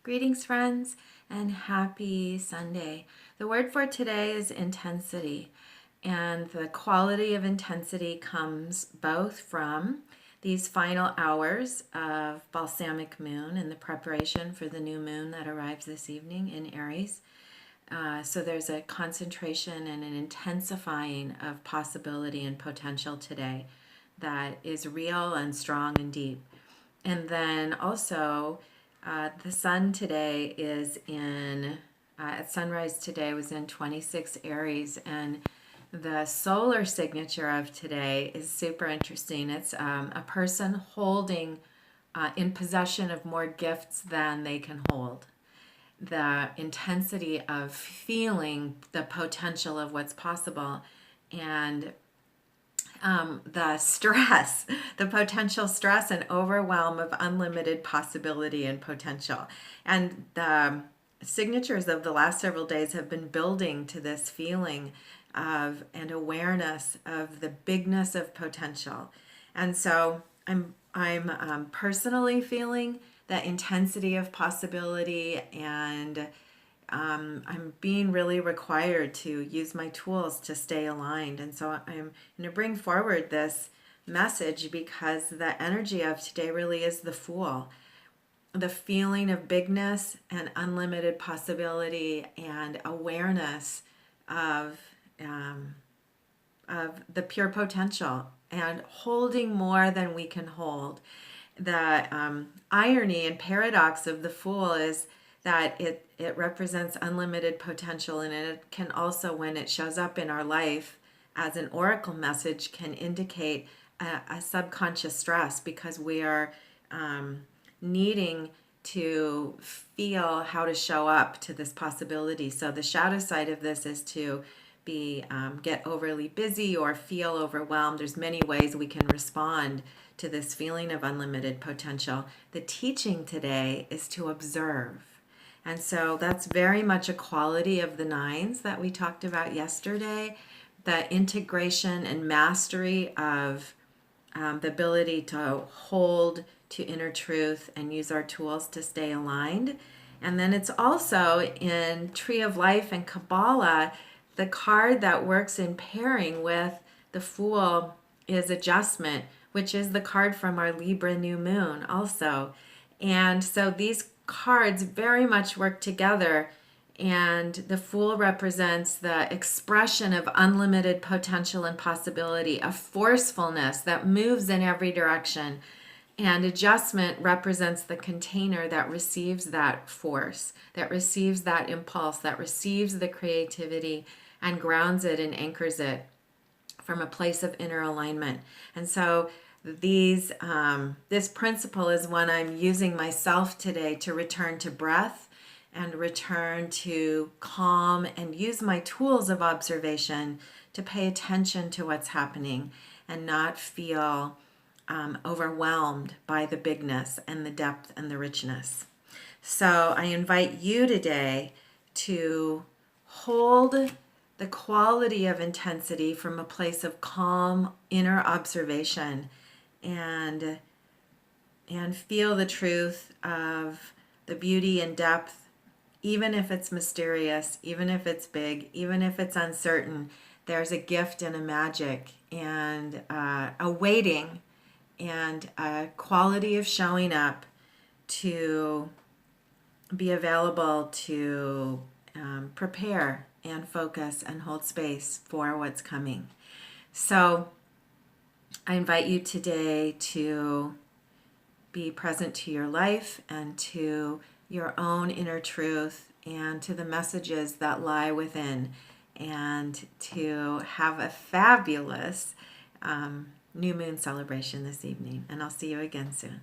Greetings, friends, and happy Sunday. The word for today is intensity, and the quality of intensity comes both from these final hours of balsamic moon and the preparation for the new moon that arrives this evening in Aries. So there's a concentration and an intensifying of possibility and potential today that is real and strong and deep. And then also, the sun today is at sunrise today was in 26 Aries, and the solar signature of today is super interesting. It's a person holding in possession of more gifts than they can hold. The intensity of feeling the potential of what's possible, and the stress, the potential stress and overwhelm of unlimited possibility and potential. And the signatures of the last several days have been building to this feeling of and awareness of the bigness of potential. And so I'm personally feeling that intensity of possibility, and I'm being really required to use my tools to stay aligned. And so I'm going to bring forward this message because the energy of today really is the Fool. The feeling of bigness and unlimited possibility and awareness of the pure potential and holding more than we can hold. The irony and paradox of the Fool is that it represents unlimited potential, and it can also, when it shows up in our life as an oracle message, can indicate a subconscious stress because we are needing to feel how to show up to this possibility. So the shadow side of this is to get overly busy or feel overwhelmed. There's many ways we can respond to this feeling of unlimited potential. The teaching today is to observe. And so that's very much a quality of the nines that we talked about yesterday, the integration and mastery of the ability to hold to inner truth and use our tools to stay aligned. And then it's also in Tree of Life and Kabbalah, the card that works in pairing with the Fool is Adjustment, which is the card from our Libra new moon also. And so these cards very much work together, and the Fool represents the expression of unlimited potential and possibility, a forcefulness that moves in every direction. And Adjustment represents the container that receives that force, that receives that impulse, that receives the creativity and grounds it and anchors it from a place of inner alignment. And so this principle is one I'm using myself today to return to breath and return to calm and use my tools of observation to pay attention to what's happening and not feel overwhelmed by the bigness and the depth and the richness. So I invite you today to hold the quality of intensity from a place of calm inner observation and feel the truth of the beauty and depth, even if it's mysterious, even if it's big, even if it's uncertain. There's a gift and a magic and a waiting and a quality of showing up to be available to prepare and focus and hold space for what's coming. So I invite you today to be present to your life and to your own inner truth and to the messages that lie within, and to have a fabulous new moon celebration this evening. And I'll see you again soon.